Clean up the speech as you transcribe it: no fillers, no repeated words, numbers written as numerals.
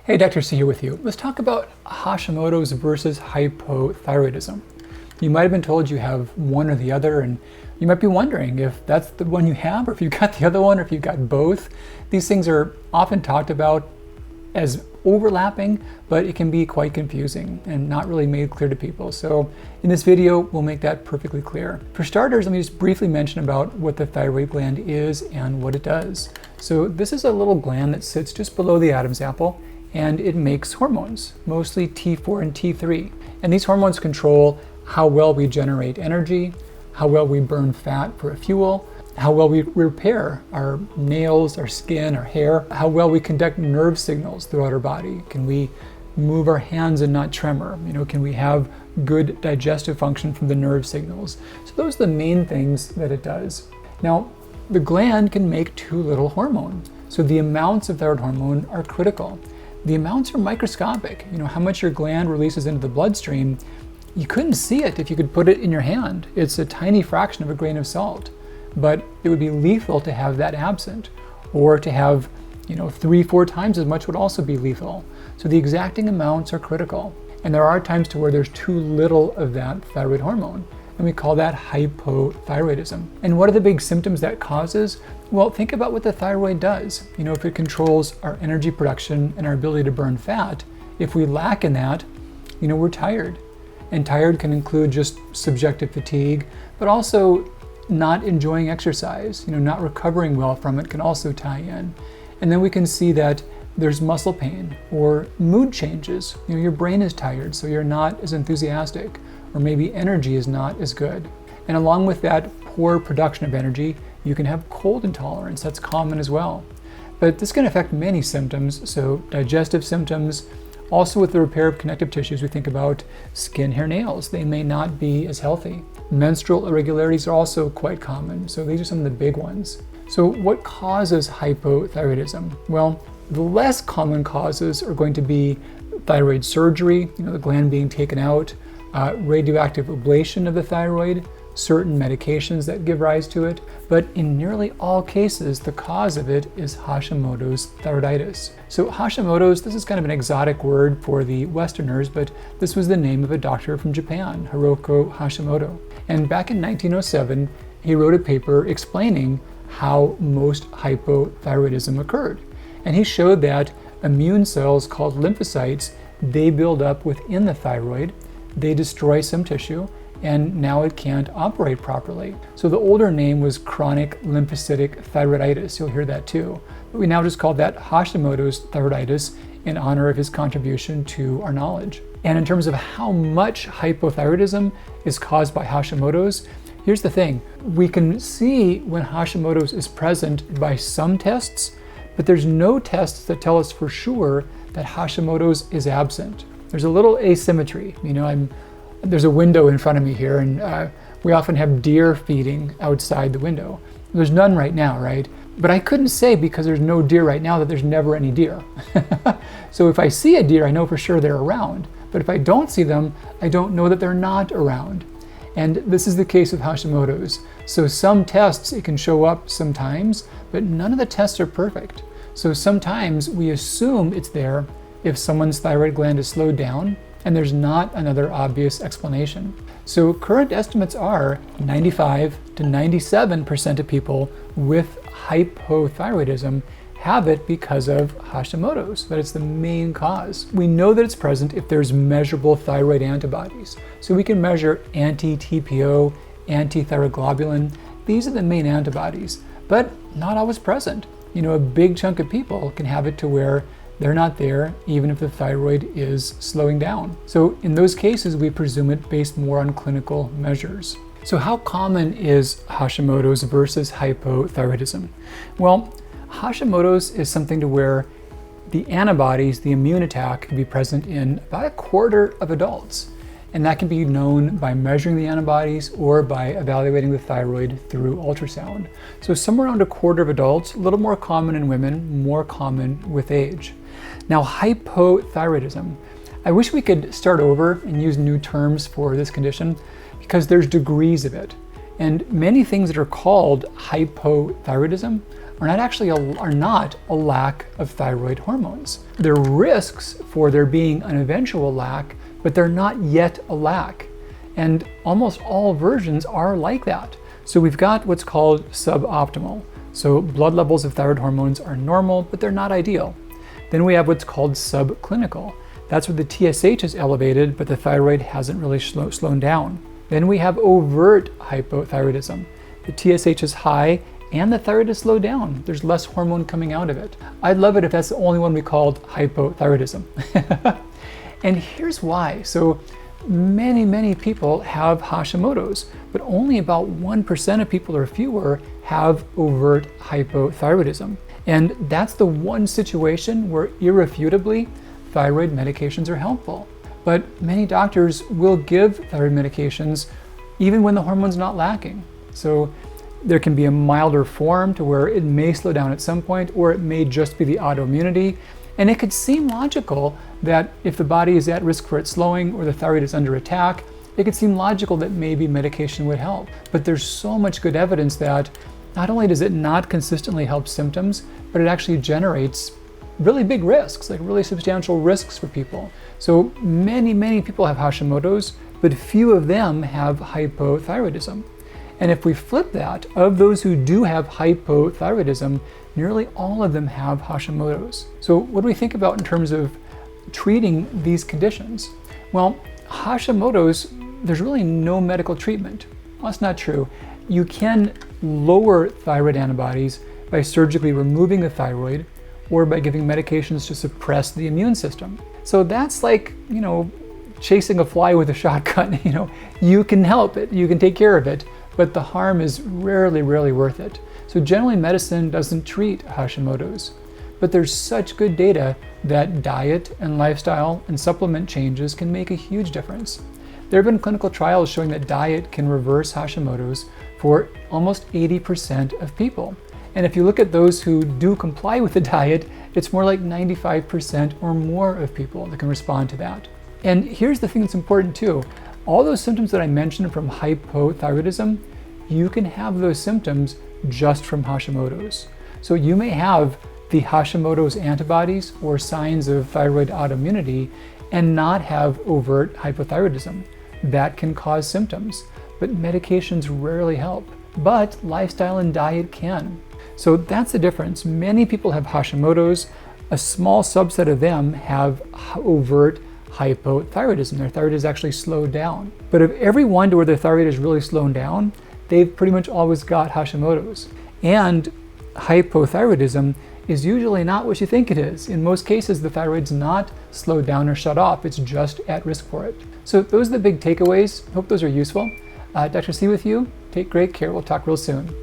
Hey, Dr. C here with you. Let's talk about Hashimoto's versus hypothyroidism. You might have been told you have one or the other, and you might be wondering if that's the one you have, or if you've got the other one, or if you've got both. These things are often talked about as overlapping, but it can be quite confusing and not really made clear to people. So in this video, we'll make that perfectly clear. For starters, let me just briefly mention about what the thyroid gland is and what it does. So this is a little gland that sits just below the Adam's apple, and it makes hormones, mostly T4 and T3. And these hormones control how well we generate energy, how well we burn fat for a fuel, how well we repair our nails, our skin, our hair, how well we conduct nerve signals throughout our body. Can we move our hands and not tremor? Can we have good digestive function from the nerve signals? So those are the main things that it does. Now, the gland can make too little hormone. So the amounts of thyroid hormone are critical. The amounts are microscopic. How much your gland releases into the bloodstream, you couldn't see it if you could put it in your hand. It's a tiny fraction of a grain of salt, but it would be lethal to have that absent, or to have 3-4 times as much would also be lethal. So the exacting amounts are critical. And there are times to where there's too little of that thyroid hormone, and we call that hypothyroidism. And what are the big symptoms that causes? Well, think about what the thyroid does. If it controls our energy production and our ability to burn fat, if we lack in that, we're tired. And tired can include just subjective fatigue, but also not enjoying exercise, not recovering well from it can also tie in. And then we can see that there's muscle pain or mood changes. Your brain is tired, so you're not as enthusiastic, or maybe energy is not as good. And along with that poor production of energy, you can have cold intolerance. That's common as well. But this can affect many symptoms, so digestive symptoms. Also with the repair of connective tissues, we think about skin, hair, nails. They may not be as healthy. Menstrual irregularities are also quite common, so these are some of the big ones. So what causes hypothyroidism? Well, the less common causes are going to be thyroid surgery, the gland being taken out, radioactive ablation of the thyroid, certain medications that give rise to it, but in nearly all cases, the cause of it is Hashimoto's thyroiditis. So Hashimoto's, this is kind of an exotic word for the Westerners, but this was the name of a doctor from Japan, Hiroko Hashimoto. And back in 1907, he wrote a paper explaining how most hypothyroidism occurred. And he showed that immune cells called lymphocytes, they build up within the thyroid, they destroy some tissue, and now it can't operate properly. So the older name was chronic lymphocytic thyroiditis. You'll hear that too. But we now just call that Hashimoto's thyroiditis in honor of his contribution to our knowledge. And in terms of how much hypothyroidism is caused by Hashimoto's, here's the thing. We can see when Hashimoto's is present by some tests, but there's no tests that tell us for sure that Hashimoto's is absent. There's a little asymmetry. There's a window in front of me here, and we often have deer feeding outside the window. There's none right now, right? But I couldn't say because there's no deer right now that there's never any deer. So if I see a deer, I know for sure they're around. But if I don't see them, I don't know that they're not around. And this is the case with Hashimoto's. So some tests, it can show up sometimes, but none of the tests are perfect. So sometimes we assume it's there if someone's thyroid gland is slowed down, and there's not another obvious explanation. So current estimates are 95 to 97% of people with hypothyroidism have it because of Hashimoto's, that it's the main cause. We know that it's present if there's measurable thyroid antibodies. So we can measure anti-TPO, anti-thyroglobulin. These are the main antibodies, but not always present. A big chunk of people can have it to where they're not there, even if the thyroid is slowing down. So in those cases, we presume it based more on clinical measures. So how common is Hashimoto's versus hypothyroidism? Well, Hashimoto's is something to where the antibodies, the immune attack, can be present in about a quarter of adults. And that can be known by measuring the antibodies or by evaluating the thyroid through ultrasound. So somewhere around a quarter of adults, a little more common in women, more common with age. Now, hypothyroidism. I wish we could start over and use new terms for this condition because there's degrees of it. And many things that are called hypothyroidism are not a lack of thyroid hormones. They're risks for there being an eventual lack, but they're not yet a lack. And almost all versions are like that. So we've got what's called suboptimal. So blood levels of thyroid hormones are normal, but they're not ideal. Then we have what's called subclinical. That's where the TSH is elevated, but the thyroid hasn't really slowed down. Then we have overt hypothyroidism. The TSH is high and the thyroid is slowed down. There's less hormone coming out of it. I'd love it if that's the only one we called hypothyroidism. And here's why. So many people have Hashimoto's, but only about 1% of people or fewer have overt hypothyroidism. And that's the one situation where irrefutably thyroid medications are helpful. But many doctors will give thyroid medications even when the hormone's not lacking. So there can be a milder form to where it may slow down at some point, or it may just be the autoimmunity. And it could seem logical that if the body is at risk for it slowing or the thyroid is under attack, it could seem logical that maybe medication would help. But there's so much good evidence that not only does it not consistently help symptoms, but it actually generates really big risks, like really substantial risks for people. So many people have Hashimoto's, but few of them have hypothyroidism. And if we flip that, of those who do have hypothyroidism, nearly all of them have Hashimoto's. So what do we think about in terms of treating these conditions? Well, Hashimoto's, there's really no medical treatment. Well, that's not true. You can lower thyroid antibodies by surgically removing the thyroid or by giving medications to suppress the immune system. So that's like, chasing a fly with a shotgun. You can help it, you can take care of it, but the harm is rarely worth it. So generally medicine doesn't treat Hashimoto's, but there's such good data that diet and lifestyle and supplement changes can make a huge difference. There have been clinical trials showing that diet can reverse Hashimoto's for almost 80% of people. And if you look at those who do comply with the diet, it's more like 95% or more of people that can respond to that. And here's the thing that's important too. All those symptoms that I mentioned from hypothyroidism, you can have those symptoms just from Hashimoto's. So you may have the Hashimoto's antibodies or signs of thyroid autoimmunity and not have overt hypothyroidism. That can cause symptoms, but medications rarely help, but lifestyle and diet can. So that's the difference. Many people have Hashimoto's. A small subset of them have overt hypothyroidism. Their thyroid is actually slowed down. But if every one to where their thyroid is really slowed down, they've pretty much always got Hashimoto's. And hypothyroidism is usually not what you think it is. In most cases, the thyroid's not slowed down or shut off. It's just at risk for it. So those are the big takeaways. Hope those are useful. Dr. C with you. Take great care. We'll talk real soon.